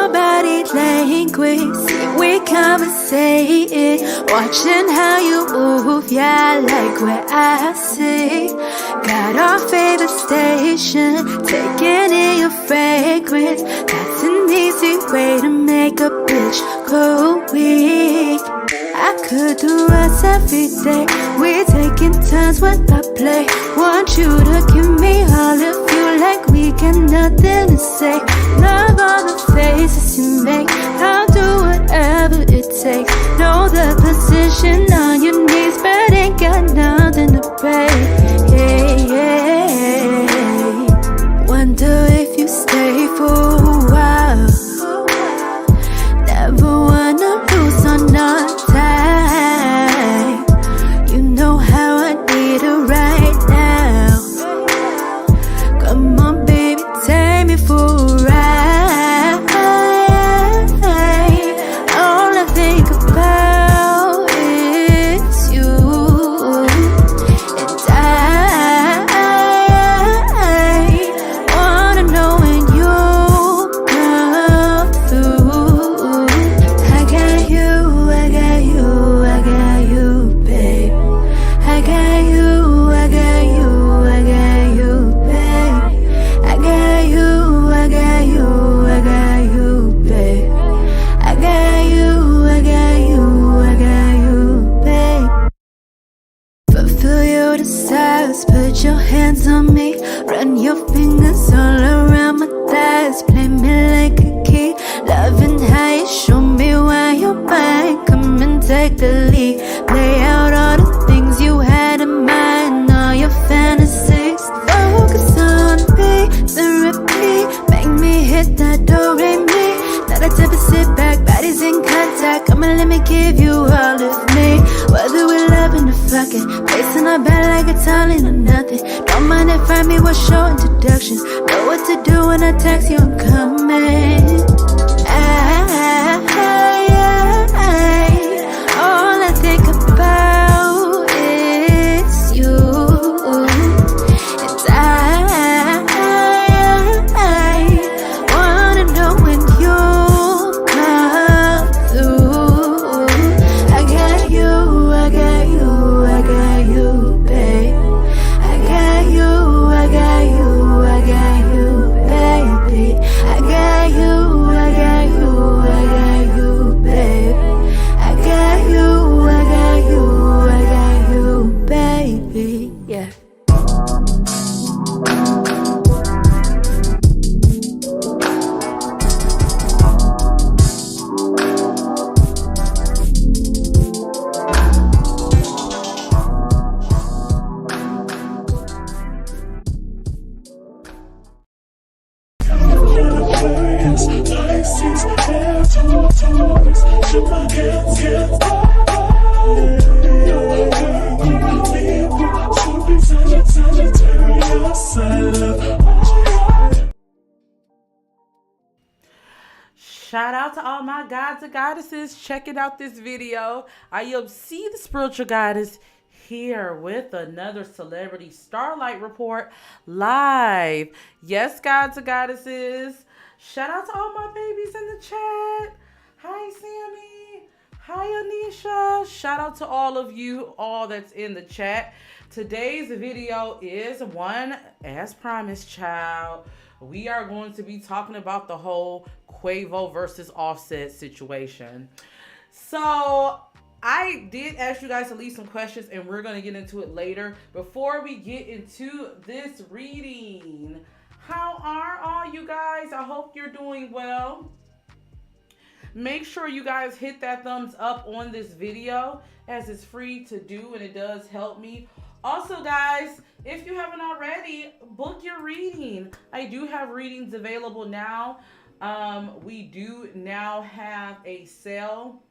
your body language, see we conversating, watching how you move, yeah, I like what I see. Got our favorite station, taking in your fragrance. That's an easy way to make a bitch go weak. I could do us every day. We're taking turns when I play. Want you to give me all of you, like we got nothing to say. Love all the faces you make. I'll do whatever it takes. Know the position on your knees, but ain't got nothing to pay. Wonder if you stay for a while. Never wanna lose on our time. You know how I need it right now. Come on, baby, take me for a ride. All I think about is you. And I wanna know when you come through. I got you, I got you, I got you, babe. I got you, I got you, I got you, babe. I got you, I got you, I got you, babe. I got you, I got you, I got you, babe. Fulfill your desires, put your hands on me. Run your fingers all around my thighs. Play me like a key. Loving how you show me why you're mine. Come and take the lead. Play out all the things you had in mind, all your fantasies. Focus on me, then repeat. Make me hit that do-re-mi. Not a type of sit back, bodies in contact. Come on, let me give you all of me. Whether we're loving or fucking, placing our bed like it's all in or nothing. Don't mind if I mean what's your introduction. Know what to do when I text you, I'm coming. All I think about is you. And I wanna know when you come through. I got you, I got you, I got you, babe. I got you, I got you, I got you, baby. I got you, I got you, I got you, babe. I got you, I got you, I got you, baby. Yeah. Shout out to all my gods and goddesses checking out this video. I am C, the spiritual goddess, here with another celebrity starlight report live. Yes, gods and goddesses. Shout out to all my babies in the chat. Hi, Sammy. Hi, Anisha. Shout out to all of you, all that's in the chat. Today's video is one, as promised, child. We are going to be talking about the whole Quavo versus Offset situation. So I did ask you guys to leave some questions and we're going to get into it later. Before we get into this reading, how are all you guys? I hope you're doing well. Make sure you guys hit that thumbs up on this video, as it's free to do and it does help me. Also, guys, if you haven't already, book your reading. I do have readings available now. We do now have a sale.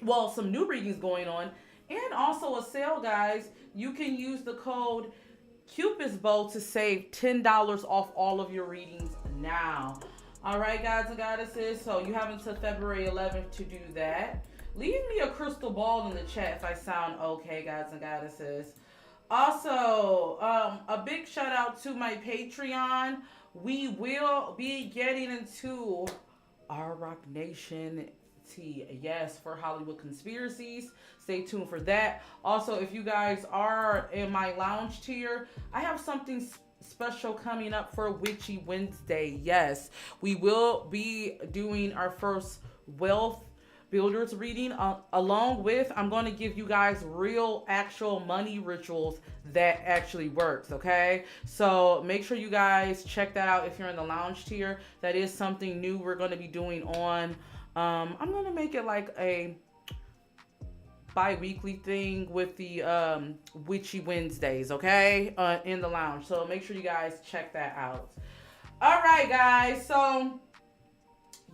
Well, some new readings going on. And also a sale, guys. You can use the code Cupid's Bow to save $10 off all of your readings now. All right, guys and goddesses. So you have until February 11th to do that. Leave me a crystal ball in the chat if I sound okay, guys and goddesses. Also, a big shout out to my Patreon. We will be getting into Our Rock Nation tea. Yes, for Hollywood conspiracies. Stay tuned for that. Also, if you guys are in my lounge tier, I have something special coming up for Witchy Wednesday. Yes, we will be doing our first wealth builders reading, along with I'm going to give you guys real actual money rituals that actually works. Okay, so make sure you guys check that out if you're in the lounge tier. That is something new we're going to be doing on I'm going to make it like a bi-weekly thing with the Witchy Wednesdays, okay, in the lounge. So make sure you guys check that out. All right, guys, so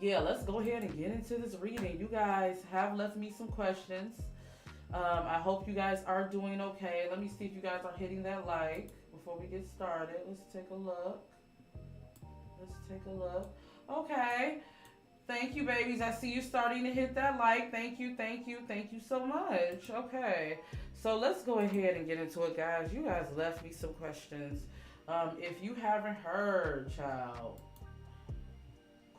yeah, let's go ahead and get into this reading. You guys have left me some questions. I hope you guys are doing okay. Let me see if you guys are hitting that like before we get started. Let's take a look. Okay. Thank you, babies. I see you starting to hit that like. Thank you so much. Okay. So let's go ahead and get into it, guys. You guys left me some questions. If you haven't heard, child,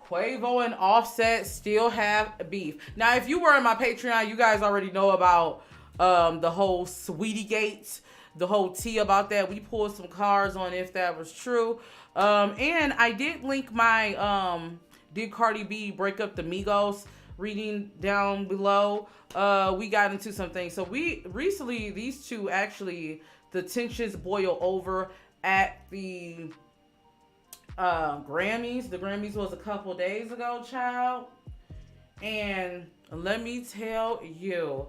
Quavo and Offset still have beef. Now, if you were in my Patreon, you guys already know about the whole Sweetie Gates, the whole tea about that. We pulled some cards on if that was true. And I did link my did Cardi B break up the Migos reading down below. We got into some things. So we recently, these two actually, the tensions boil over at the Grammys. The Grammys was a couple days ago, child. And let me tell you,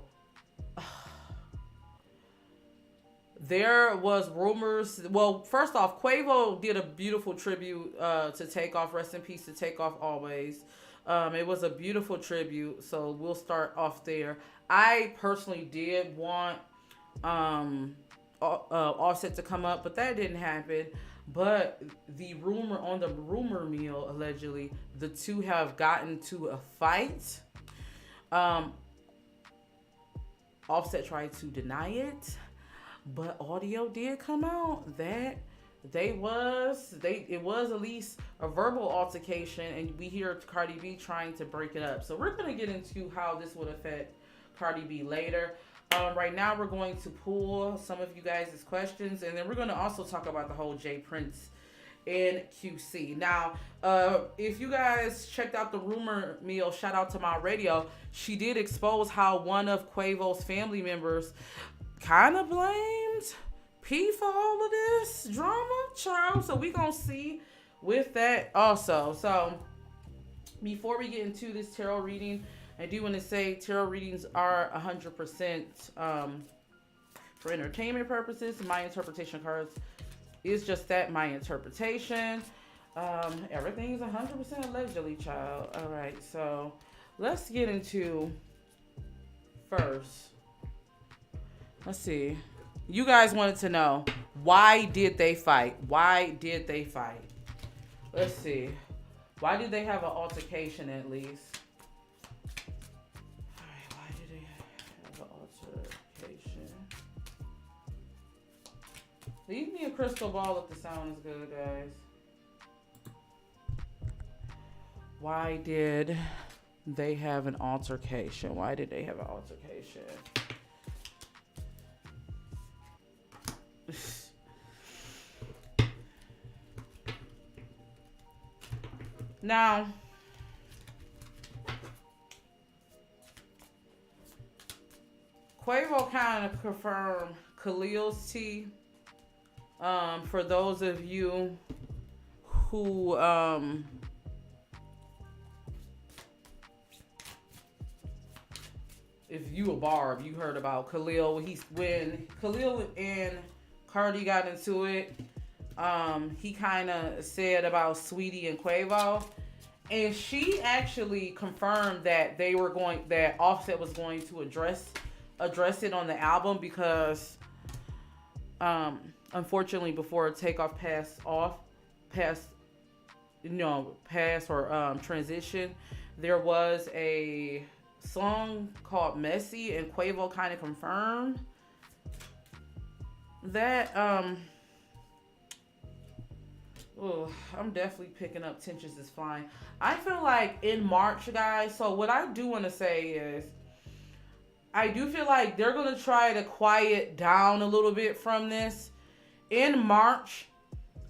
there was rumors. Well, first off, Quavo did a beautiful tribute to Takeoff. Rest in peace to Takeoff always. It was a beautiful tribute. So we'll start off there. I personally did want Offset to come up, but that didn't happen. But the rumor on the rumor mill, allegedly, the two have gotten to a fight. Offset tried to deny it, but audio did come out that it was at least a verbal altercation, and we hear Cardi B trying to break it up. So we're gonna get into how this would affect Cardi B later. Right now, we're going to pull some of you guys' questions, and then we're going to also talk about the whole J Prince in QC. Now, if you guys checked out the rumor mill, shout out to my radio, she did expose how one of Quavo's family members kind of blamed P for all of this drama, child. So we going to see with that also. So before we get into this tarot reading, I do want to say tarot readings are 100% for entertainment purposes. My interpretation cards is just that, my interpretation. Everything's 100% allegedly, child. All right, so let's get into first. Let's see. You guys wanted to know, why did they fight? Let's see. Why did they have an altercation at least? Leave me a crystal ball if the sound is good, guys. Why did they have an altercation? Now, Quavo kind of confirmed Khalil's tea. For those of you who if you a barb, you heard about Khalil. When Khalil and Cardi got into it, he kind of said about Sweetie and Quavo, and she actually confirmed that that Offset was going to address it on the album because unfortunately, before Takeoff passed or transition, there was a song called Messy, and Quavo kind of confirmed that Oh, I'm definitely picking up tensions is fine. I feel like in March, guys. So what I do want to say is, I do feel like they're gonna try to quiet down a little bit from this in March.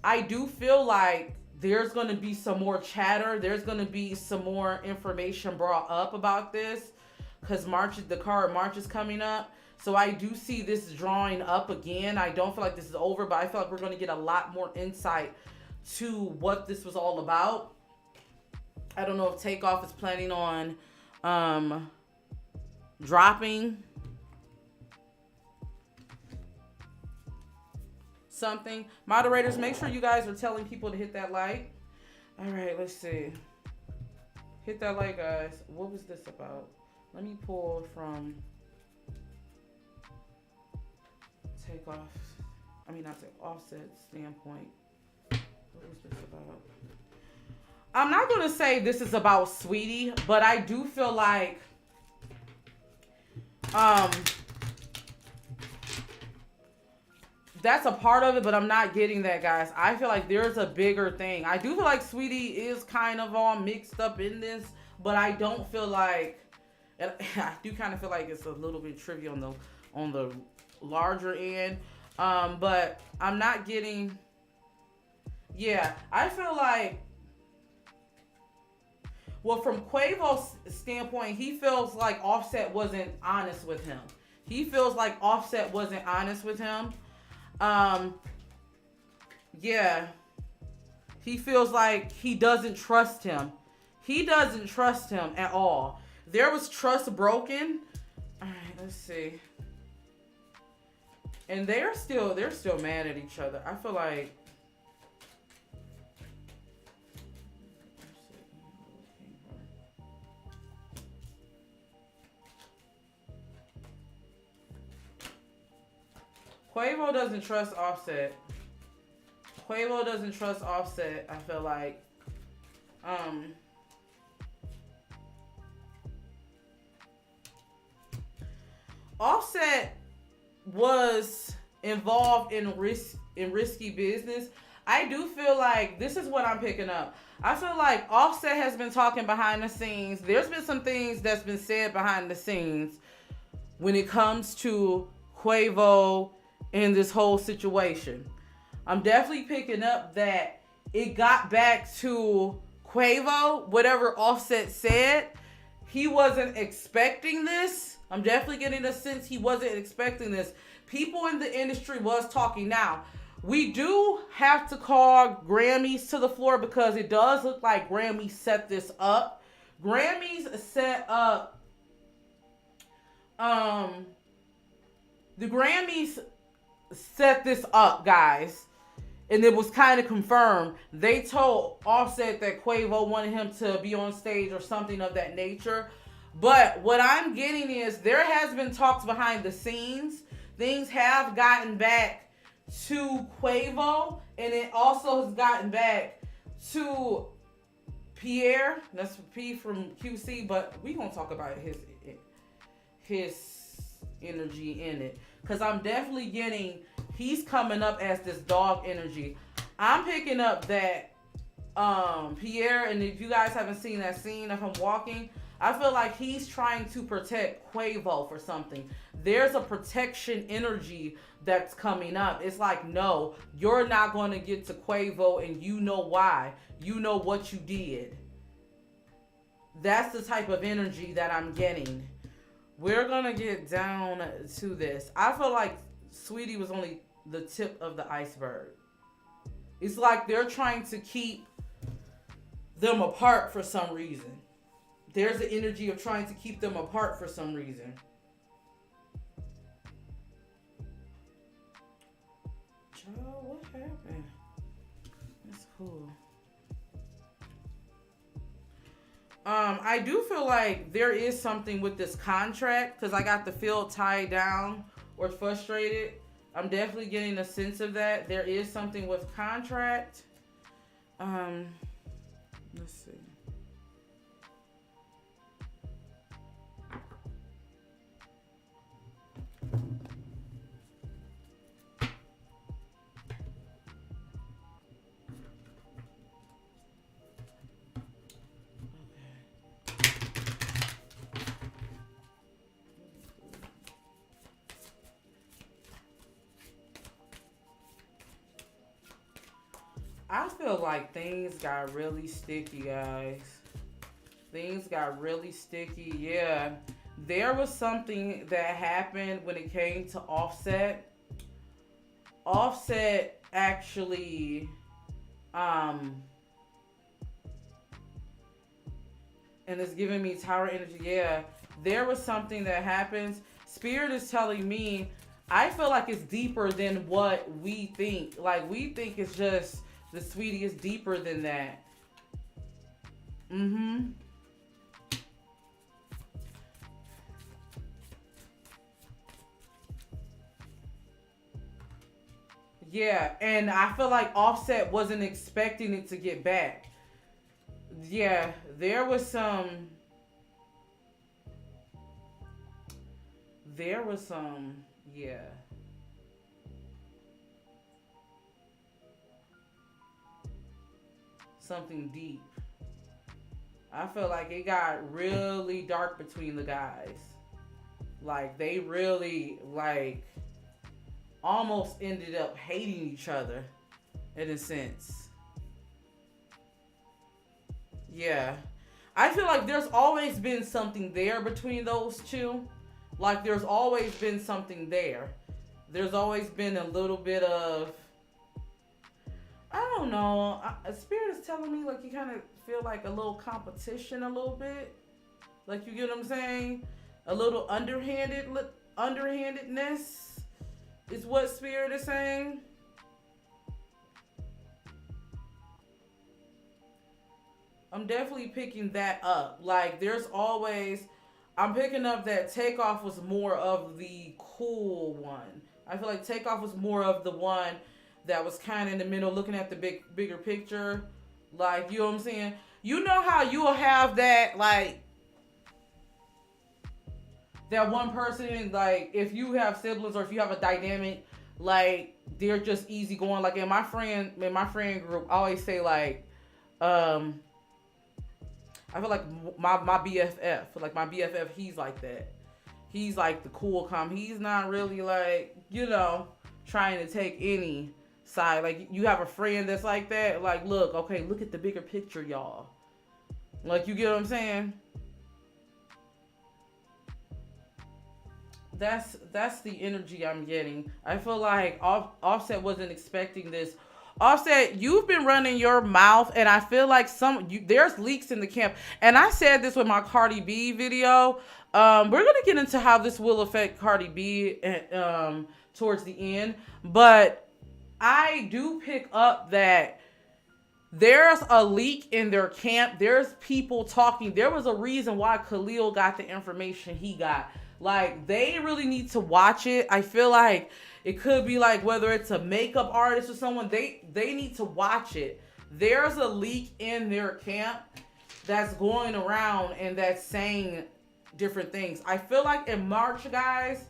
I do feel like there's going to be some more chatter. There's going to be some more information brought up about this because the card March is coming up. So I do see this drawing up again. I don't feel like this is over, but I feel like we're going to get a lot more insight to what this was all about. I don't know if Takeoff is planning on dropping something. Moderators, make sure you guys are telling people to hit that like. All right, let's see. Hit that like, guys. What was this about? Let me pull from Takeoff. I mean, not Offset standpoint. What was this about? I'm not going to say this is about Sweetie, but I do feel like that's a part of it, but I'm not getting that, guys. I feel like there's a bigger thing. I do feel like Sweetie is kind of all mixed up in this, but I don't feel like, I do kind of feel like it's a little bit trivial on the larger end. But I'm not getting, yeah, I feel like, well, from Quavo's standpoint, he feels like Offset wasn't honest with him. He feels like Offset wasn't honest with him. Yeah, he feels like he doesn't trust him. He doesn't trust him at all. There was trust broken. All right, let's see. And they're still mad at each other. I feel like, Quavo doesn't trust Offset. Quavo doesn't trust Offset, I feel like. Offset was involved in risky business. I do feel like this is what I'm picking up. I feel like Offset has been talking behind the scenes. There's been some things that's been said behind the scenes when it comes to Quavo in this whole situation. I'm definitely picking up that it got back to Quavo, whatever Offset said. He wasn't expecting this. I'm definitely getting a sense he wasn't expecting this. People in the industry was talking. Now, we do have to call Grammys to the floor because it does look like Grammys set this up. Grammys set up, the Grammys set this up, guys, and it was kind of confirmed. They told Offset that Quavo wanted him to be on stage or something of that nature. But what I'm getting is there has been talks behind the scenes. Things have gotten back to Quavo, and it also has gotten back to Pierre. That's P from QC, but we gonna talk about his energy in it. Because I'm definitely getting, he's coming up as this dog energy. I'm picking up that Pierre, and if you guys haven't seen that scene of him walking, I feel like he's trying to protect Quavo for something. There's a protection energy that's coming up. It's like, no, you're not going to get to Quavo, and you know why. You know what you did. That's the type of energy that I'm getting. We're going to get down to this. I feel like Sweetie was only the tip of the iceberg. It's like they're trying to keep them apart for some reason. There's the energy of trying to keep them apart for some reason. Child, what happened? That's cool. I do feel like there is something with this contract because I got the feel tied down or frustrated. I'm definitely getting a sense of that. There is something with contract. Let's see. I feel like things got really sticky, guys. Things got really sticky. Yeah. There was something that happened when it came to Offset. Offset actually and it's giving me tower energy. Yeah. There was something that happens. Spirit is telling me I feel like it's deeper than what we think. Like we think it's just the sweetie is deeper than that. Mm-hmm. Yeah, and I feel like Offset wasn't expecting it to get back. Yeah, there was some, yeah, something deep. I feel like it got really dark between the guys. Like they really like almost ended up hating each other in a sense. Yeah. I feel like there's always been something there between those two. Like there's always been something there. There's always been a little bit of I don't know. Spirit is telling me like you kind of feel like a little competition a little bit. Like you get what I'm saying? A little underhandedness is what Spirit is saying. I'm definitely picking that up. Like there's always I'm picking up that Takeoff was more of the cool one. I feel like Takeoff was more of the one that was kind of in the middle looking at the bigger picture. Like, you know what I'm saying? You know how you'll have that like that one person, like if you have siblings or if you have a dynamic, like they're just easy going. Like in my friend group, I always say like, I feel like my BFF, like my BFF, he's like that. He's like the cool calm. He's not really like, trying to take any side. Like you have a friend that's like that. Like, look at the bigger picture, y'all. Like, you get what I'm saying? That's the energy I'm getting. I feel like Offset wasn't expecting this. Offset, you've been running your mouth, and I feel like there's leaks in the camp. And I said this with my Cardi B video. We're gonna get into how this will affect Cardi B towards the end, but I do pick up that there's a leak in their camp. There's people talking. There was a reason why Khalil got the information he got. Like, they really need to watch it. I feel like it could be like whether it's a makeup artist or someone, they need to watch it. There's a leak in their camp that's going around and that's saying different things. I feel like in March, guys,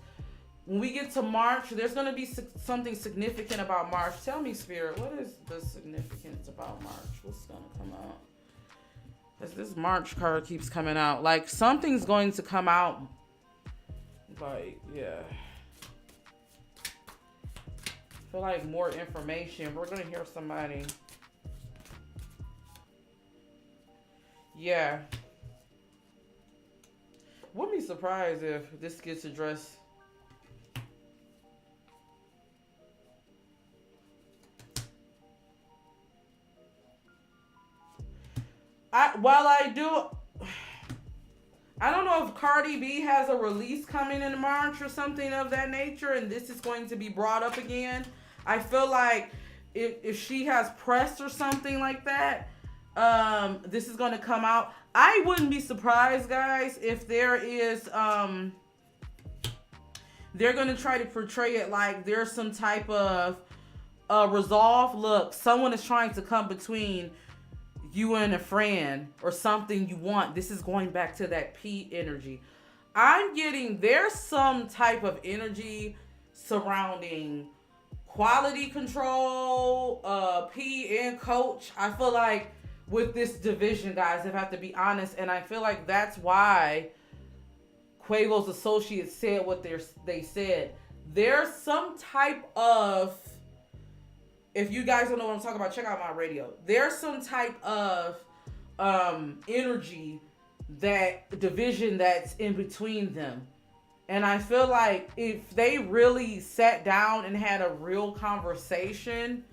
when we get to March, there's going to be something significant about March. Tell me, Spirit, what is the significance about March? What's going to come out? As this March card keeps coming out, like something's going to come out. Like, yeah. I feel like more information. We're going to hear somebody. Yeah. Wouldn't be surprised if this gets addressed. I don't know if Cardi B has a release coming in March or something of that nature, and this is going to be brought up again. I feel like if she has press or something like that, this is going to come out. I wouldn't be surprised, guys, if there is, they're going to try to portray it like there's some type of resolve. Look, someone is trying to come between you and a friend or something you want. This is going back to that P energy. I'm getting there's some type of energy surrounding quality control, P and coach. I feel like with this division, guys, if I have to be honest, and I feel like that's why Quavo's associates said what they said. There's some type of if you guys don't know what I'm talking about, check out my radio. There's some type of energy, that division that's in between them. And I feel like if they really sat down and had a real conversation,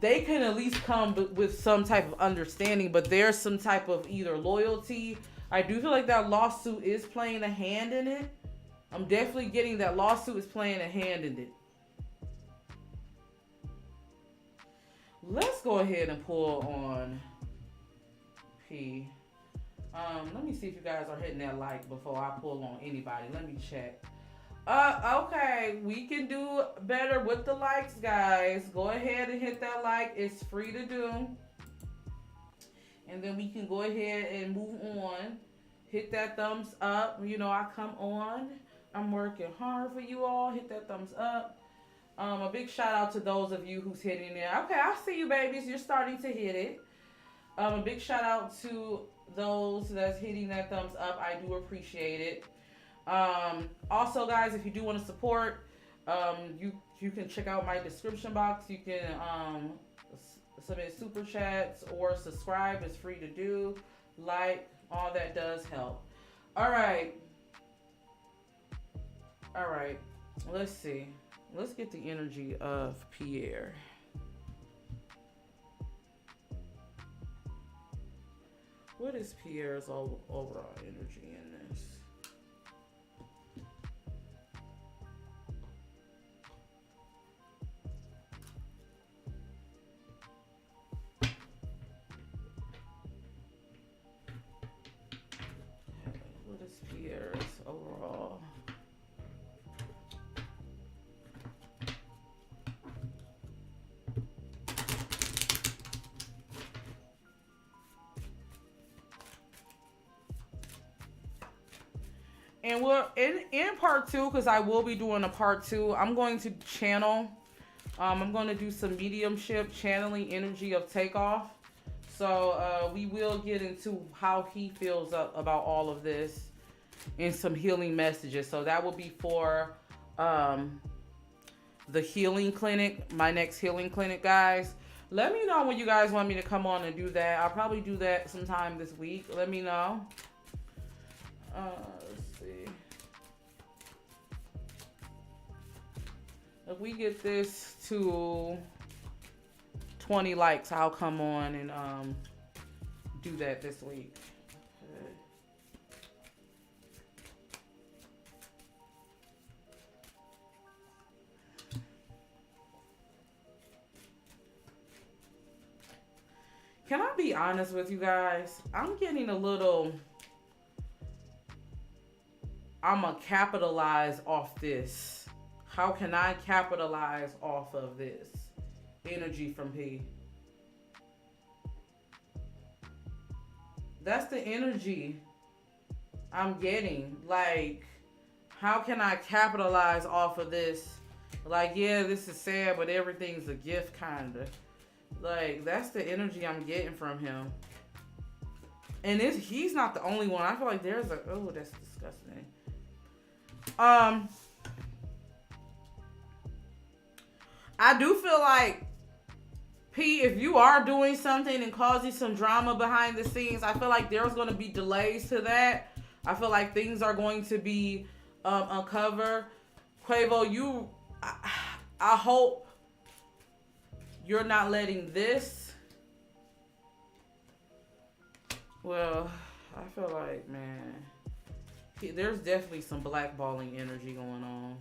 they can at least come with some type of understanding. But there's some type of either loyalty. I do feel like that lawsuit is playing a hand in it. I'm definitely getting that lawsuit is playing a hand in it. Let's go ahead and pull on P. Let me see if you guys are hitting that like before I pull on anybody. Let me check. Okay, we can do better with the likes, guys. Go ahead and hit that like. It's free to do. And then we can go ahead and move on. Hit that thumbs up. You know, I come on. I'm working hard for you all. Hit that thumbs up. A big shout out to those of you who's hitting it. Okay, I see you, babies. You're starting to hit it. A big shout out to those that's hitting that thumbs up. I do appreciate it. Also, guys, if you do want to support, you can check out my description box. You can submit super chats or subscribe. It's free to do. Like, all that does help. All right. Let's see. Let's get the energy of Pierre. What is Pierre's overall energy in this? What is Pierre's overall? And we're in part two, because I will be doing a part two. I'm going to channel. I'm going to do some mediumship channeling energy of Takeoff. So we will get into how he feels about all of this and some healing messages. So that will be for the healing clinic, my next healing clinic, guys. Let me know when you guys want me to come on and do that. I'll probably do that sometime this week. Let me know. Let's see. If we get this to 20 likes, I'll come on and do that this week. Okay. Can I be honest with you guys? I'm getting a little... I'ma capitalize off this. How can I capitalize off of this energy from P? That's the energy I'm getting. Like, how can I capitalize off of this? Like, yeah, this is sad, but everything's a gift, kinda. Like, that's the energy I'm getting from him. And he's not the only one. I feel like there's a... Oh, that's disgusting. I do feel like, P, if you are doing something and causing some drama behind the scenes, I feel like there's going to be delays to that. I feel like things are going to be uncovered. Quavo, I hope you're not letting this. Well, I feel like, man, there's definitely some blackballing energy going on.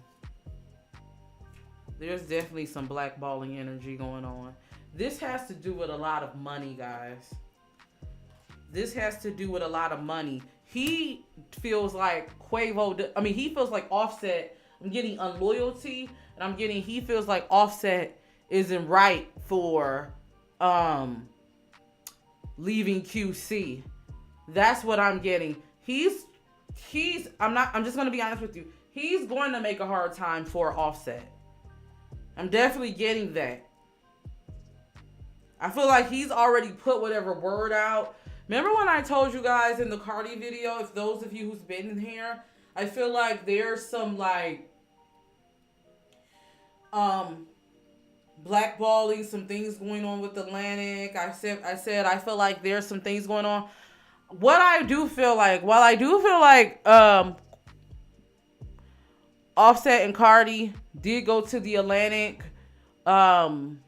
There's definitely some blackballing energy going on. This has to do with a lot of money, guys. This has to do with a lot of money. He feels like he feels like Offset. I'm getting unloyalty, and he feels like Offset isn't right for leaving QC. That's what I'm getting. I'm just gonna be honest with you. He's going to make a hard time for Offset. I'm definitely getting that. I feel like he's already put whatever word out. Remember when I told you guys in the Cardi video, if those of you who's been here, I feel like there's some like blackballing, some things going on with Atlantic. I said I feel like there's some things going on. What I do feel like, while I do feel like Offset and Cardi did go to the Atlantic, um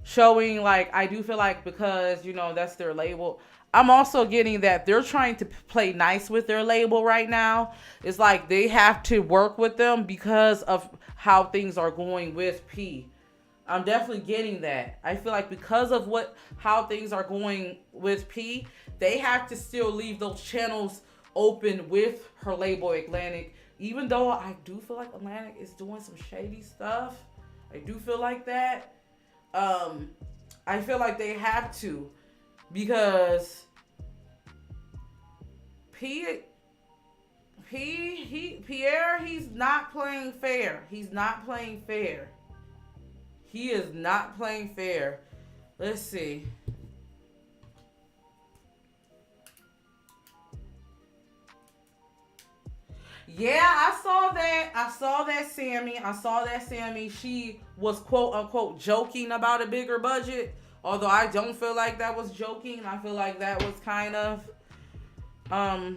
showing, like, I do feel like, because that's their label. I'm also getting that they're trying to play nice with their label right now. It's like they have to work with them because of how things are going with P. I'm definitely getting that. I feel like because of how things are going with P, they have to still leave those channels open with her label Atlantic. Even though I do feel like Atlantic is doing some shady stuff. I do feel like that. I feel like they have to, because Pierre, he's not playing fair. He's not playing fair. He is not playing fair. Let's see. Yeah, I saw that. I saw that Sammy. She was quote unquote joking about a bigger budget. Although I don't feel like that was joking. I feel like that was kind of how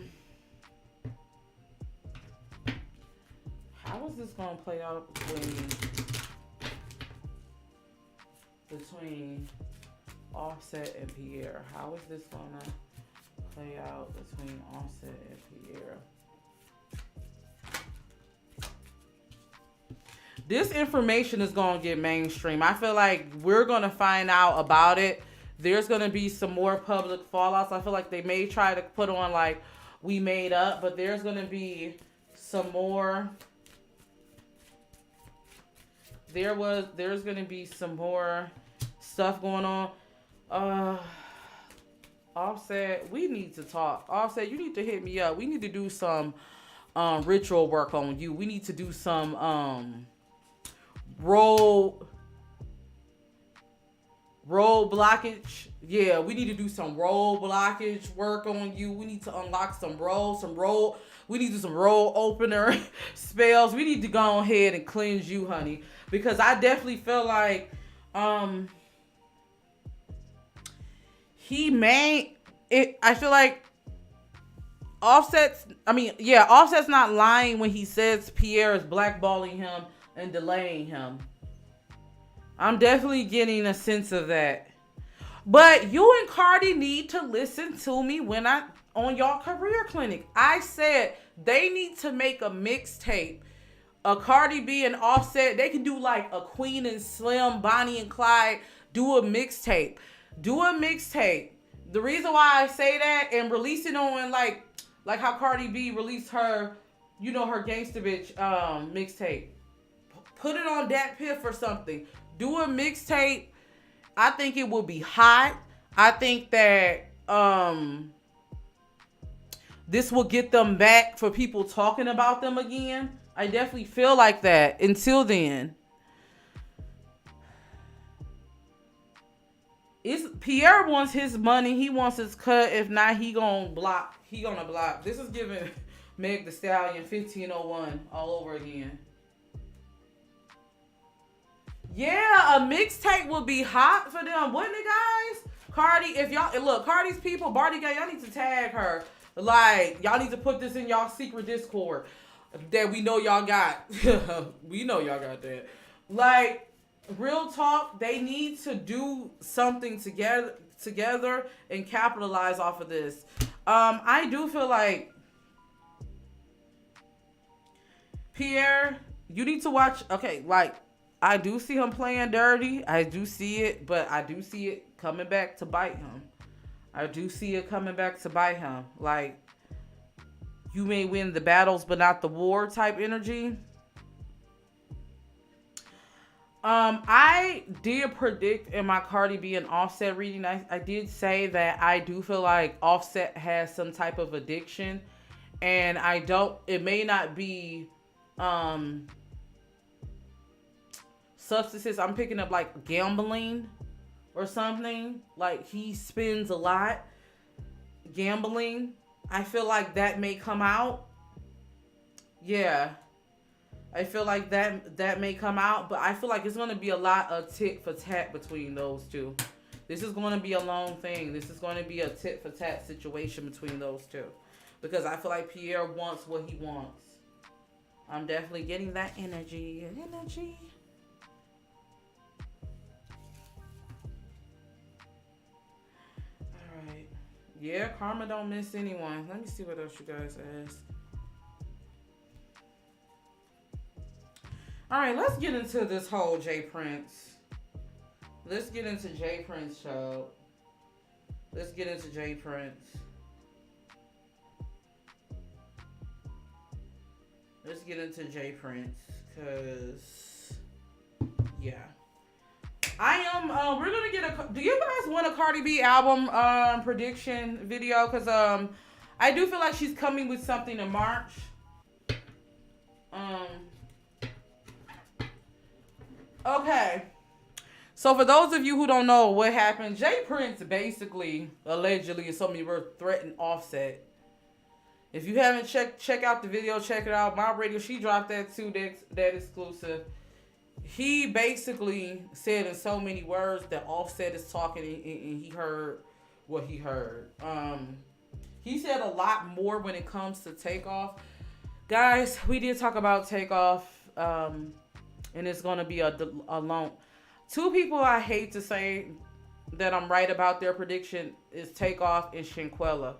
is this gonna play out between Offset and Pierre? How is this gonna play out between Offset and Pierre? This information is going to get mainstream. I feel like we're going to find out about it. There's going to be some more public fallouts. I feel like they may try to put on, like, we made up, but there's going to be some more. There's going to be some more stuff going on. Offset, we need to talk. Offset, you need to hit me up. We need to do some ritual work on you. We need to do some roll blockage. Yeah, we need to do some roll blockage work on you. We need to unlock some roll. We need to do some roll opener spells. We need to go ahead and cleanse you, honey, because I definitely feel like I feel like Offset's not lying when he says Pierre is blackballing him and delaying him. I'm definitely getting a sense of that. But you and Cardi need to listen to me when on y'all career clinic. I said they need to make a mixtape. A Cardi B and Offset, they can do like a Queen and Slim, Bonnie and Clyde, do a mixtape. The reason why I say that and release it on like how Cardi B released her, her Gangsta Bitch mixtape. Put it on Dat Piff or something. Do a mixtape. I think it will be hot. I think that this will get them back for people talking about them again. I definitely feel like that. Until then, Pierre wants his money. He wants his cut. If not, he gonna block. This is giving Meg the Stallion 1501 all over again. Yeah, a mixtape would be hot for them, wouldn't it, guys? Cardi, if y'all look, Cardi's people, Barty Gang, y'all need to tag her. Like, y'all need to put this in y'all secret Discord that we know y'all got. We know y'all got that. Like, real talk, they need to do something together and capitalize off of this. I do feel like Pierre, you need to watch. Okay, like, I do see him playing dirty. I do see it, but I do see it coming back to bite him. Like, you may win the battles, but not the war type energy. I did predict in my Cardi B and Offset reading, I did say that I do feel like Offset has some type of addiction, and it may not be substances. I'm picking up like gambling or something. Like, he spends a lot gambling. I feel like that may come out. Yeah. I feel like that may come out, but I feel like it's gonna be a lot of tit for tat between those two. This is gonna be a long thing. This is gonna be a tit for tat situation between those two, because I feel like Pierre wants what he wants. I'm definitely getting that energy. Energy. All right. Yeah, karma don't miss anyone. Let me see what else you guys asked. All right, let's get into this whole J Prince. Let's get into J Prince, child. Let's get into J Prince. Let's get into J Prince, cause yeah, I am. We're gonna get a. Do you guys want a Cardi B album prediction video? Cause I do feel like she's coming with something in March. Okay. So for those of you who don't know what happened, J Prince basically, allegedly, in so many words, threatened Offset. If you haven't check out the video, check it out. My radio, she dropped that too, that exclusive. He basically said in so many words that Offset is talking and he heard what he heard. He said a lot more when it comes to Takeoff. Guys, we did talk about Takeoff, and it's going to be a long... Two people I hate to say that I'm right about their prediction is Takeoff and Shanquella.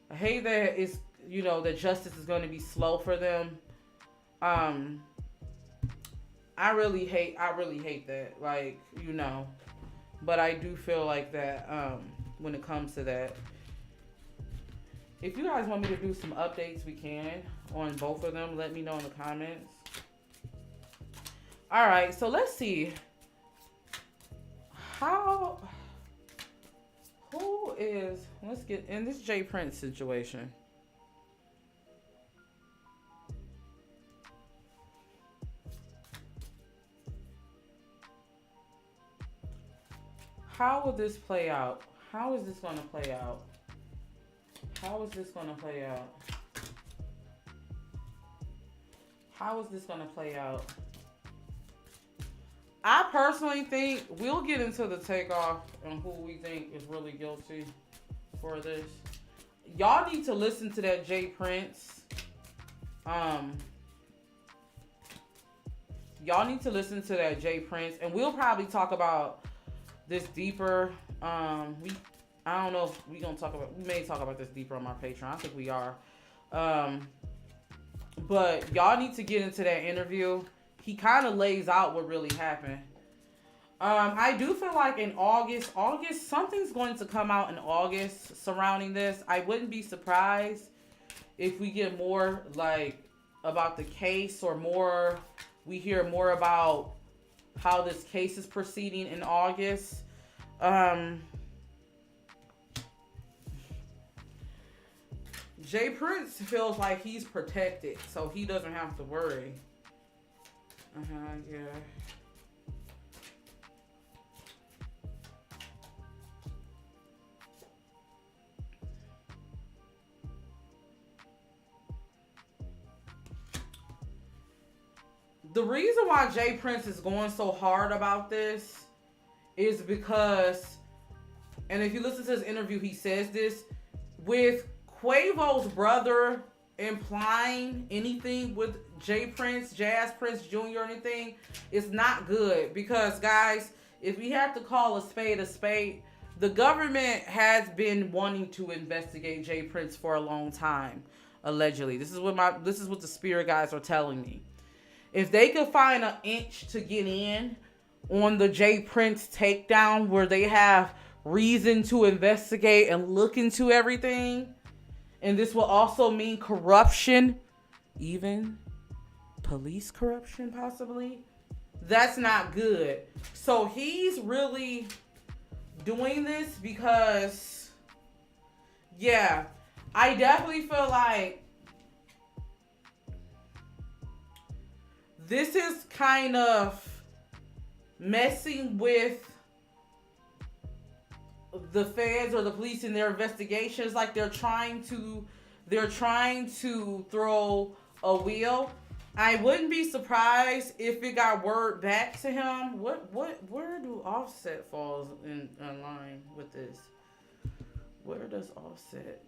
I hate that it's, that justice is going to be slow for them. I really hate that, but I do feel like that, when it comes to that. If you guys want me to do some updates, we can on both of them. Let me know in the comments. All right, so let's see. Let's get in this J Prince situation. How will this play out? How is this going to play out? How is this going to play out? How is this going to play out? I personally think we'll get into the Takeoff and who we think is really guilty for this. Y'all need to listen to that J Prince. Y'all need to listen to that J Prince, and we'll probably talk about this deeper. I don't know if we may talk about this deeper on my Patreon. I think we are. But y'all need to get into that interview. He kind of lays out what really happened. I do feel like in August, something's going to come out in August surrounding this. I wouldn't be surprised if we get more about the case, or we hear more about how this case is proceeding in August. J Prince feels like he's protected, so he doesn't have to worry. Yeah. The reason why J Prince is going so hard about this is because, and if you listen to his interview, he says this, with Quavo's brother implying anything with J Prince, Jazz Prince Jr. or anything, it's not good. Because, guys, if we have to call a spade, the government has been wanting to investigate J Prince for a long time, allegedly. This is what the spirit guys are telling me. If they could find an inch to get in on the J Prince takedown, where they have reason to investigate and look into everything, and this will also mean corruption, even police corruption possibly, that's not good. So he's really doing this because, yeah, I definitely feel like this is kind of messing with the feds or the police in their investigations. Like they're trying to throw a wheel. I wouldn't be surprised if it got word back to him. Where do Offset falls in line with this? Where does Offset?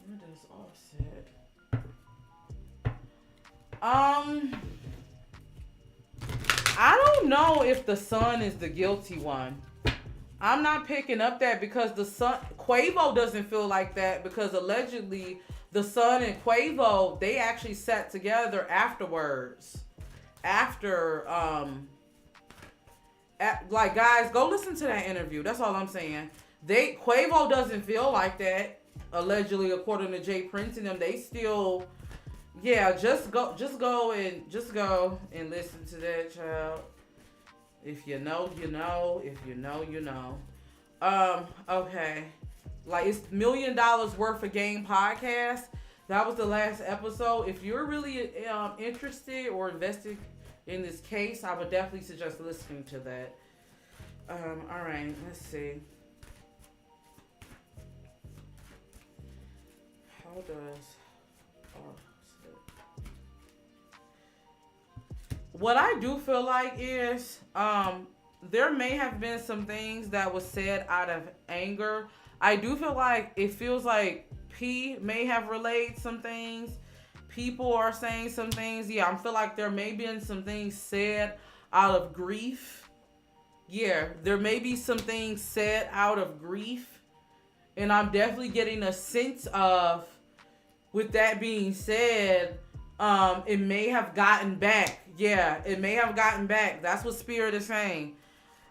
Where does Offset? I don't know if the son is the guilty one. I'm not picking up that because the son, Quavo doesn't feel like that because allegedly the son and Quavo, they actually sat together afterwards. After, like, guys, go listen to that interview. That's all I'm saying. Quavo doesn't feel like that. Allegedly, according to Jay Prince and them, they still, yeah, just go and listen to that, child. If you know, you know. If you know, you know. Okay. Like, it's $1 million worth of game podcast. That was the last episode. If you're really interested or invested in this case, I would definitely suggest listening to that. All right, let's see. How does... What I do feel like is there may have been some things that was said out of anger. I do feel like it feels like P may have relayed some things. People are saying some things. Yeah, I feel like there may have been some things said out of grief. Yeah, there may be some things said out of grief. And I'm definitely getting a sense of, with that being said, it may have gotten back. Yeah, it may have gotten back. That's what Spirit is saying.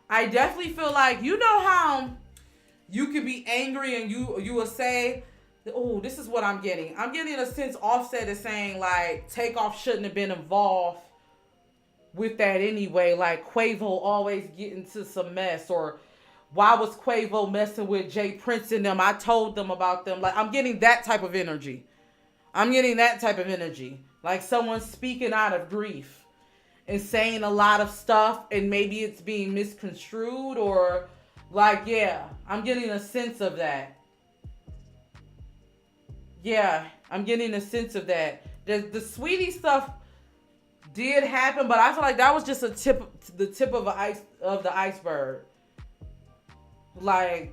I definitely feel like, you know how you can be angry and you will say, oh, this is what I'm getting. I'm getting a sense Offset is saying, like, Takeoff shouldn't have been involved with that anyway. Like, Quavo always get into some mess. Or, why was Quavo messing with Jay Prince and them? I told them about them. Like, I'm getting that type of energy. Like, someone speaking out of grief and saying a lot of stuff, and maybe it's being misconstrued, or, like, yeah, I'm getting a sense of that. Yeah, I'm getting a sense of that. The Sweetie stuff did happen, but I feel like that was just the tip of the iceberg. Like,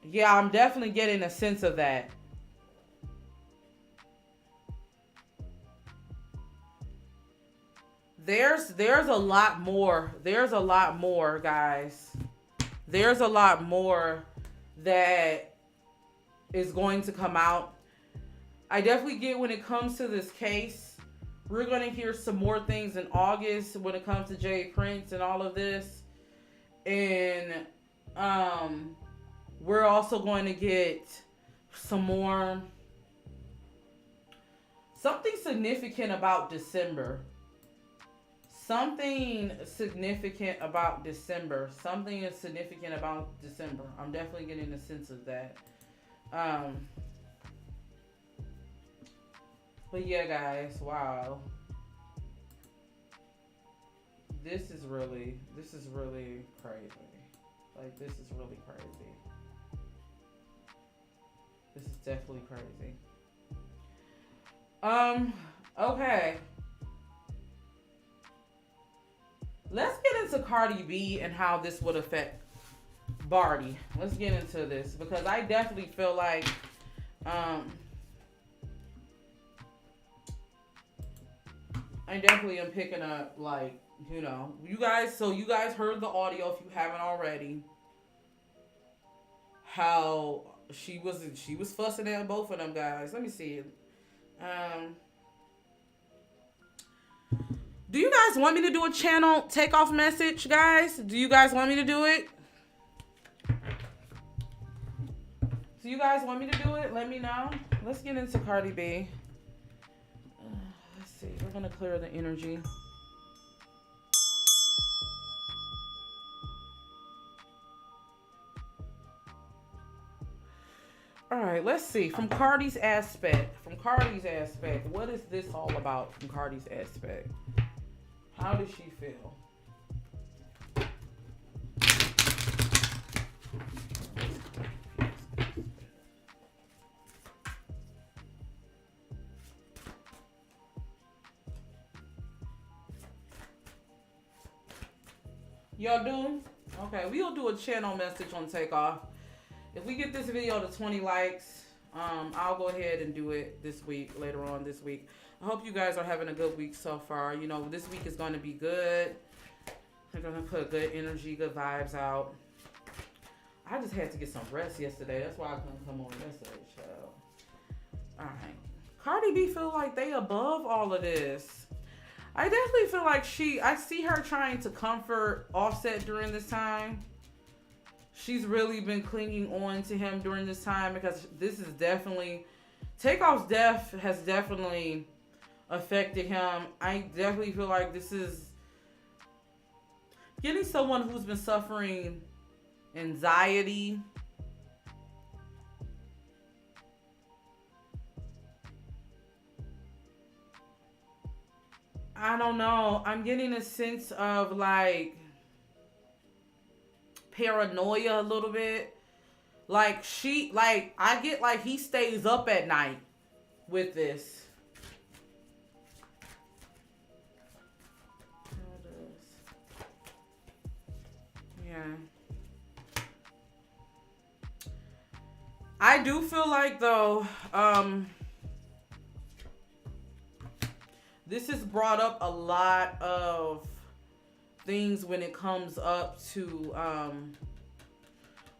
yeah, I'm definitely getting a sense of that. There's a lot more. There's a lot more, guys. There's a lot more that is going to come out. I definitely get when it comes to this case, we're going to hear some more things in August when it comes to Jay Prince and all of this. And we're also going to get some more, something significant about December. Something significant about December. I'm definitely getting a sense of that. But yeah, guys, wow. This is really crazy. Like, this is really crazy. This is definitely crazy. Okay. Let's get into Cardi B and how this would affect Barty. Let's get into this because I definitely feel like I definitely am picking up, like, you know, you guys heard the audio if you haven't already. How she was fussing at both of them guys. Let me see. Do you guys want me to do a channel takeoff message, guys? Do you guys want me to do it? Do you guys want me to do it? Let me know. Let's get into Cardi B. Let's see. We're going to clear the energy. All right, let's see. From Cardi's aspect, what is this all about from Cardi's aspect? How does she feel? Y'all do? Okay, we'll do a channel message on Takeoff. If we get this video to 20 likes, I'll go ahead and do it this week, later on this week. I hope you guys are having a good week so far. You know, this week is going to be good. I'm going to put good energy, good vibes out. I just had to get some rest yesterday. That's why I couldn't come on yesterday, child. All right. Cardi B feel like they above all of this. I definitely feel like I see her trying to comfort Offset during this time. She's really been clinging on to him during this time because this is definitely, Takeoff's death has definitely affected him. I definitely feel like this is getting someone who's been suffering anxiety. I don't know. I'm getting a sense of like paranoia a little bit. Like I get like he stays up at night with this. Yeah. I do feel like though, this has brought up a lot of things when it comes up to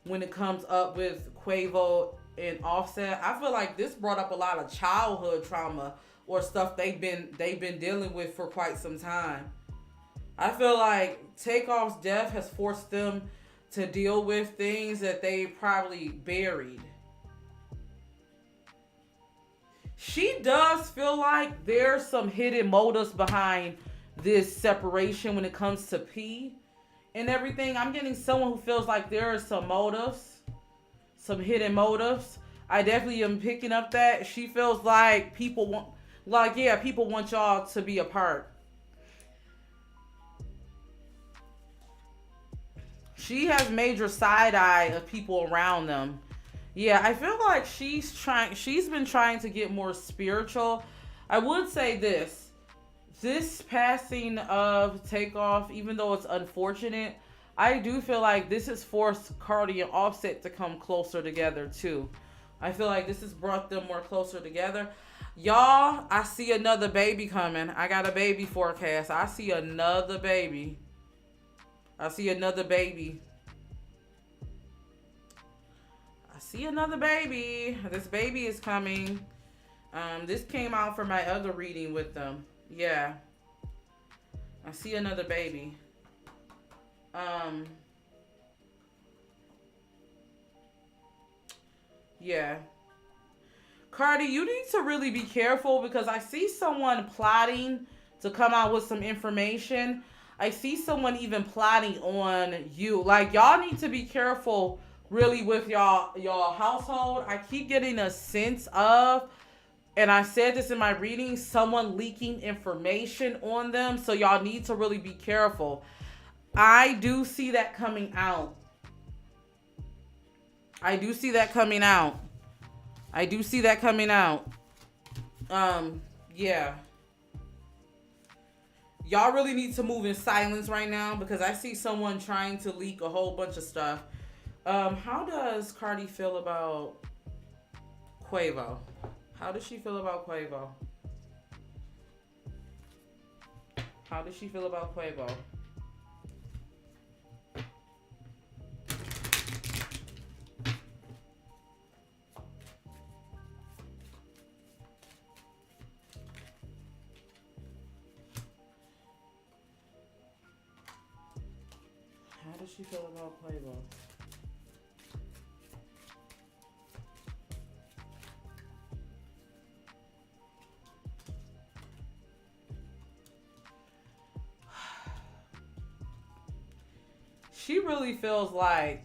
with Quavo and Offset. I feel like this brought up a lot of childhood trauma or stuff they've been dealing with for quite some time. I feel like Takeoff's death has forced them to deal with things that they probably buried. She does feel like there's some hidden motives behind this separation when it comes to P and everything. I'm getting someone who feels like there are some motives, some hidden motives. I definitely am picking up that. She feels like people want y'all to be apart. She has major side eye of people around them. Yeah, I feel like she's been trying to get more spiritual. I would say this passing of Takeoff, even though it's unfortunate, I do feel like this has forced Cardi and Offset to come closer together too. I feel like this has brought them more closer together. Y'all, I see another baby coming. I got a baby forecast. I see another baby. I see another baby. This baby is coming. This came out for my other reading with them. Yeah. I see another baby. Yeah. Cardi, you need to really be careful because I see someone plotting to come out with some information. I see someone even plotting on you. Like, y'all need to be careful really with y'all household. I keep getting a sense of, and I said this in my reading, someone leaking information on them. So y'all need to really be careful. I do see that coming out. Yeah. Y'all really need to move in silence right now because I see someone trying to leak a whole bunch of stuff. How does Cardi feel about Quavo? How does she feel about Quavo? How does she feel about Quavo? How does she feel about Quavo? She really feels like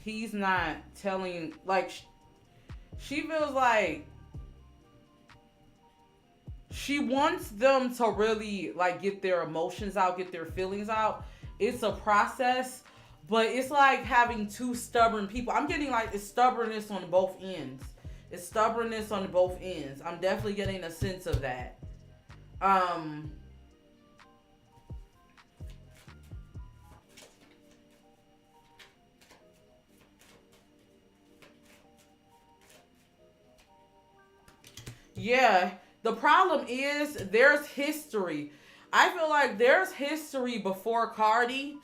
he's not telling, like, she feels like she wants them to really, like, get their emotions out, get their feelings out. It's a process, but it's like having two stubborn people. I'm getting, like, it's stubbornness on both ends. I'm definitely getting a sense of that. Yeah, the problem is there's history. I feel like there's history before Cardi.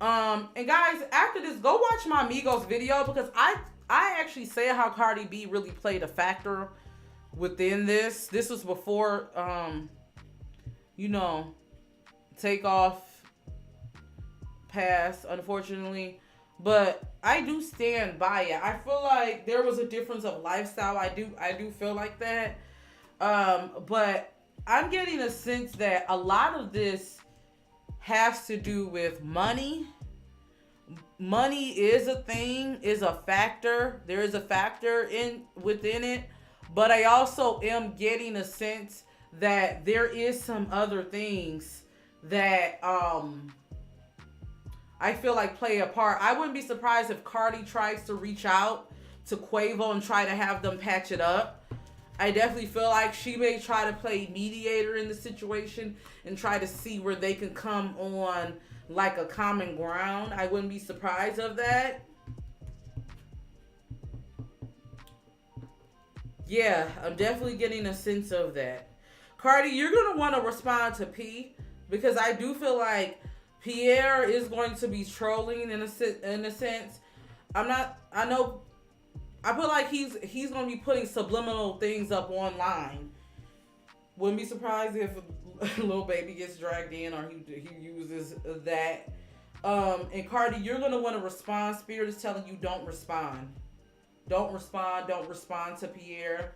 And guys, after this, go watch my Migos video because I actually say how Cardi B really played a factor within this. This was before you know, Takeoff passed, unfortunately. But I do stand by it. I feel like there was a difference of lifestyle. I do feel like that. But I'm getting a sense that a lot of this has to do with money. Money is a thing, is a factor. There is a factor in within it. But I also am getting a sense that there is some other things that I feel like play a part. I wouldn't be surprised if Cardi tries to reach out to Quavo and try to have them patch it up. I definitely feel like she may try to play mediator in the situation and try to see where they can come on like a common ground. I wouldn't be surprised of that. Yeah, I'm definitely getting a sense of that. Cardi, you're going to want to respond to P because I do feel like Pierre is going to be trolling in a sense. I feel like he's going to be putting subliminal things up online. Wouldn't be surprised if Lil Baby gets dragged in or he uses that. And Cardi, you're going to want to respond. Spirit is telling you don't respond. Don't respond. Don't respond to Pierre.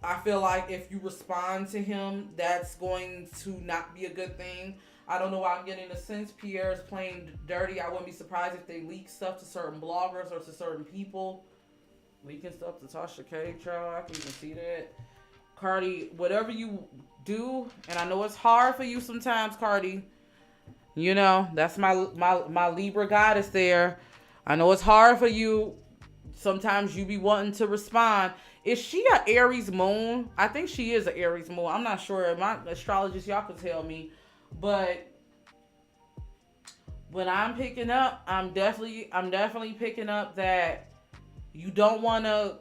I feel like if you respond to him, that's going to not be a good thing. I don't know why I'm getting a sense Pierre is playing dirty. I wouldn't be surprised if they leak stuff to certain bloggers or to certain people. Leaking stuff to Tasha K, child. I can even see that. Cardi, whatever you do, and I know it's hard for you sometimes, Cardi. You know, that's my Libra goddess there. I know it's hard for you. Sometimes you be wanting to respond. Is she an Aries moon? I think she is an Aries moon. I'm not sure. My astrologist, y'all can tell me. But when I'm picking up, I'm definitely picking up that you don't want to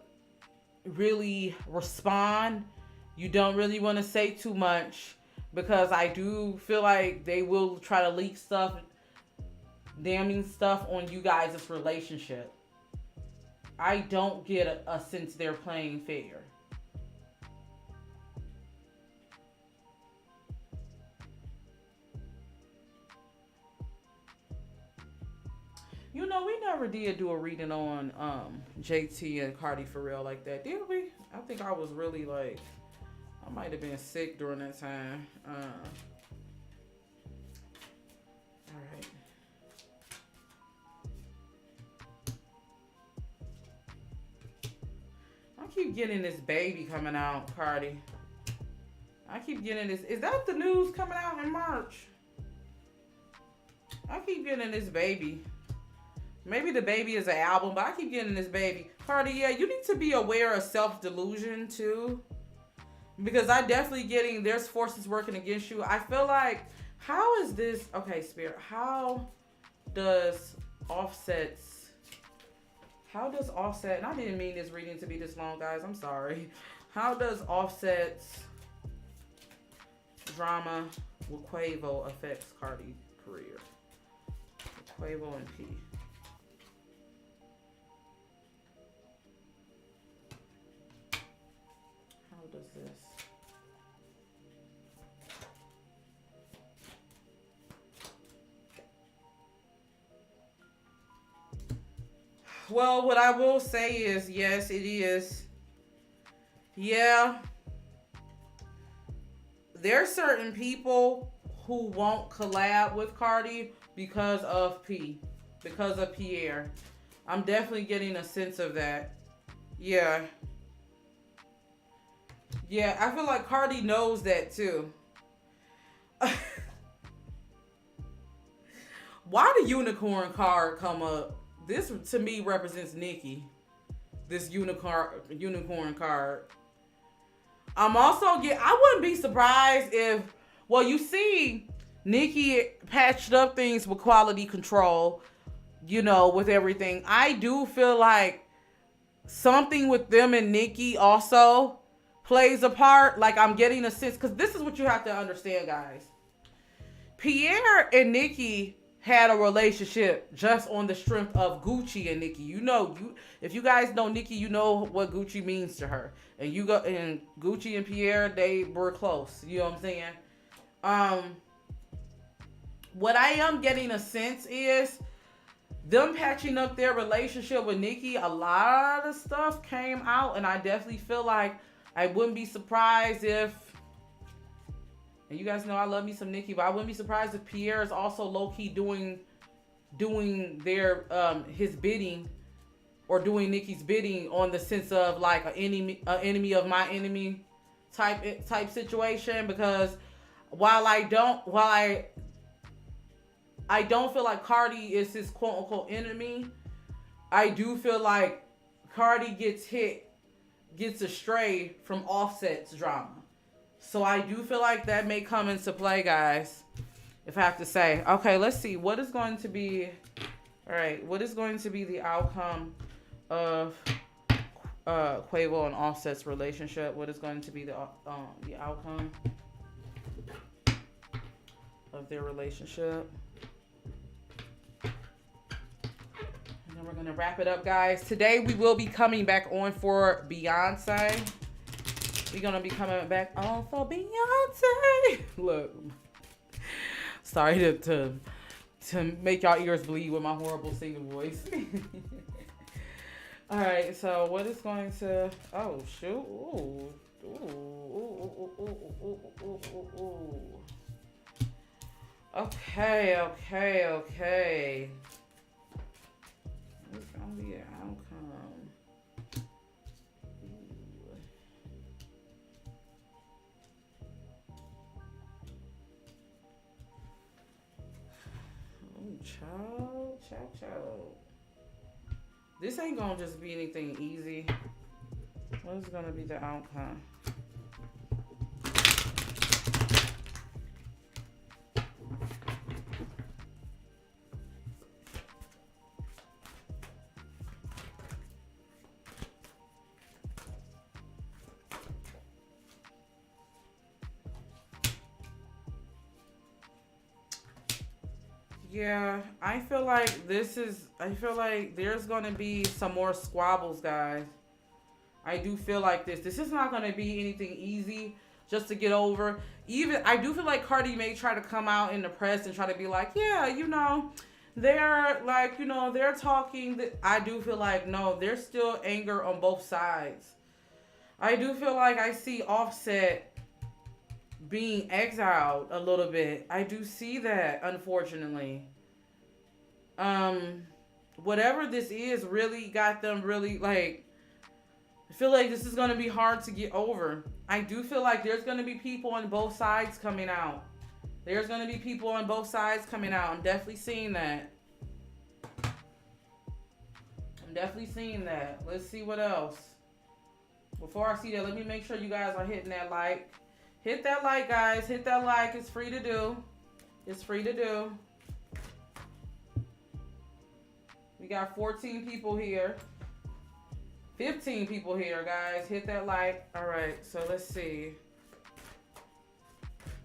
really respond. You don't really want to say too much because I do feel like they will try to leak stuff, damning stuff on you guys' relationship. I don't get a sense they're playing fair. You know, we never did do a reading on JT and Cardi for real like that, did we? I think I was really like, I might have been sick during that time. All right. I keep getting this baby coming out, Cardi. I keep getting this. Is that the news coming out in March? I keep getting this baby. Maybe the baby is an album, but I keep getting this baby. Cardi, yeah, you need to be aware of self-delusion too. Because I definitely getting there's forces working against you. I feel like, how is this? Okay, Spirit, how does Offset, and I didn't mean this reading to be this long, guys. I'm sorry. How does Offset's drama with Quavo affects Cardi's career? Quavo and P. How does this? Well, what I will say is, yes, it is. Yeah. There's certain people who won't collab with Cardi because of P. Because of Pierre. I'm definitely getting a sense of that. Yeah. Yeah, I feel like Cardi knows that too. Why the unicorn card come up? This to me represents Nicki. This unicorn card. I'm also I wouldn't be surprised if, well, you see, Nicki patched up things with quality control, you know, with everything. I do feel like something with them and Nicki also plays a part. Like, I'm getting a sense, because this is what you have to understand, guys. Pierre and Nicki had a relationship just on the strength of Gucci and Nicki. You know, if you guys know Nicki, you know what Gucci means to her. And Gucci and Pierre, they were close. You know what I'm saying? What I am getting a sense is them patching up their relationship with Nicki. A lot of stuff came out, and I definitely feel like I wouldn't be surprised if, and you guys know I love me some Nicki, but I wouldn't be surprised if Pierre is also low-key doing their his bidding, or doing Nicki's bidding, on the sense of like an enemy of my enemy type situation. Because while I don't feel like Cardi is his quote unquote enemy, I do feel like Cardi gets astray from Offset's drama. So I do feel like that may come into play, guys, if I have to say. Okay, let's see. What is going to be the outcome of Quavo and Offset's relationship? What is going to be the outcome of their relationship? And then we're going to wrap it up, guys. Today we will be coming back on for Beyonce. We're going to be coming back on for Beyonce. Look. Sorry to make y'all ears bleed with my horrible singing voice. All right, so what is going to... Oh, shoot. Ooh. Okay. What's going to be an outcome? Ciao. This ain't gonna just be anything easy. What is gonna be the outcome? Yeah, I feel like there's going to be some more squabbles, guys. I do feel like this is not going to be anything easy just to get over. Even, I do feel like Cardi may try to come out in the press and try to be like, yeah, they're like, they're talking. I do feel like, no, there's still anger on both sides. I do feel like I see Offset being exiled a little bit. I do see that, unfortunately. Whatever this is really got them really, like, I feel like this is going to be hard to get over. I do feel like there's going to be people on both sides coming out. I'm definitely seeing that. Let's see what else. Before I see that, let me make sure you guys are hitting that like. Hit that like, guys. Hit that like. It's free to do. We got 14 people here. 15 people here, guys. Hit that like. All right. So let's see.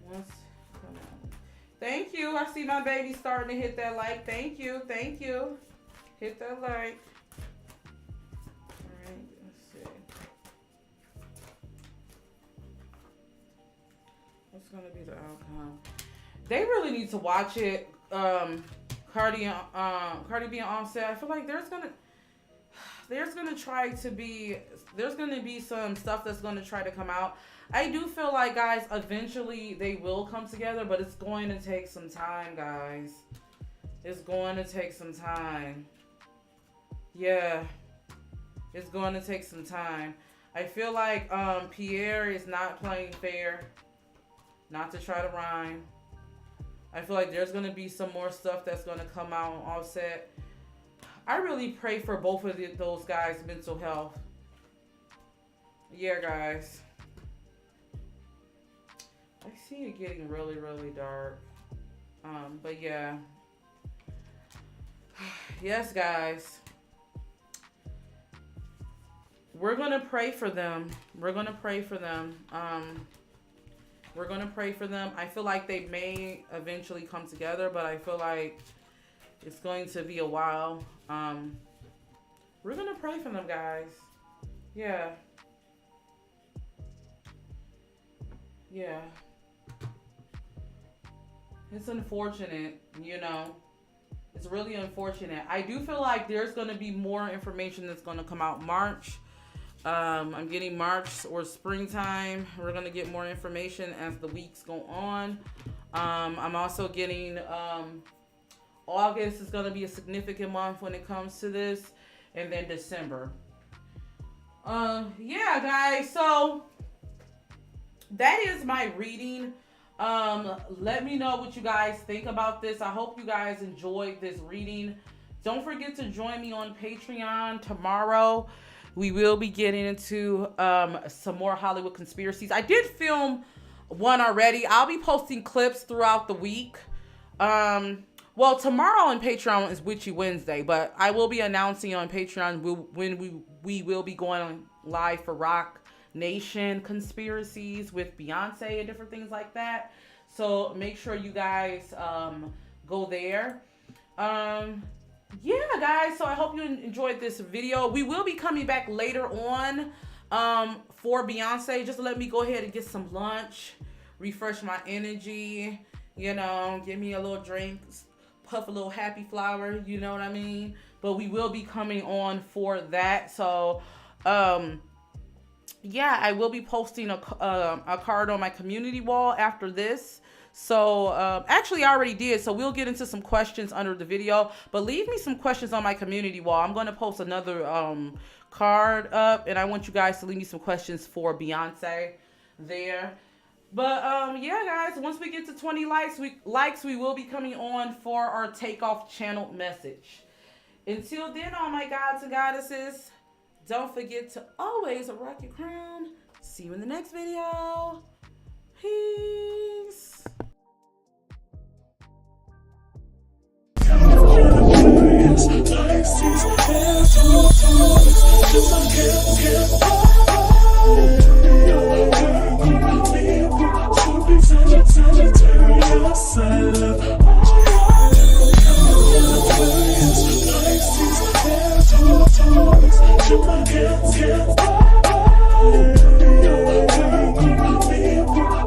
Come on. Thank you. I see my baby starting to hit that like. Thank you. Hit that like. All right. Let's see. What's gonna be the outcome? They really need to watch it. Cardi B and Offset. I feel like there's gonna be some stuff that's gonna try to come out. I do feel like, guys, eventually they will come together, but it's going to take some time, guys. It's going to take some time. Yeah, it's going to take some time. I feel like Pierre is not playing fair. Not to try to rhyme. I feel like there's going to be some more stuff that's going to come out on Offset. I really pray for both of those guys' mental health. Yeah, guys. I see it getting really, really dark. But yeah. Yes, guys. we're gonna pray for them. We're gonna pray for them. We're gonna pray for them. I feel like they may eventually come together, but I feel like it's going to be a while. We're gonna pray for them, guys. Yeah. Yeah. It's unfortunate, you know. It's really unfortunate. I do feel like there's going to be more information that's going to come out March. I'm getting March or springtime. We're going to get more information as the weeks go on. I'm also getting August is going to be a significant month when it comes to this. And then December. Yeah, guys. So that is my reading. Let me know what you guys think about this. I hope you guys enjoyed this reading. Don't forget to join me on Patreon tomorrow. We will be getting into some more Hollywood conspiracies. I did film one already. I'll be posting clips throughout the week. Well, tomorrow on Patreon is Witchy Wednesday, but I will be announcing on Patreon when we will be going live for Rock Nation conspiracies with Beyonce and different things like that. So make sure you guys go there. Yeah, guys, so I hope you enjoyed this video. We will be coming back later on for Beyonce. Just let me go ahead and get some lunch, refresh my energy, you know, give me a little drink, puff a little happy flower, you know what I mean? But we will be coming on for that. So yeah, I will be posting a card on my community wall after this. So actually I already did. So we'll get into some questions under the video, but leave me some questions on my community wall. I'm going to post another card up, and I want you guys to leave me some questions for Beyonce there. But yeah, guys, once we get to 20 likes, we will be coming on for our takeoff channel message. Until then, all my gods and goddesses, don't forget to always rock your crown. See you in the next video. Peace. Like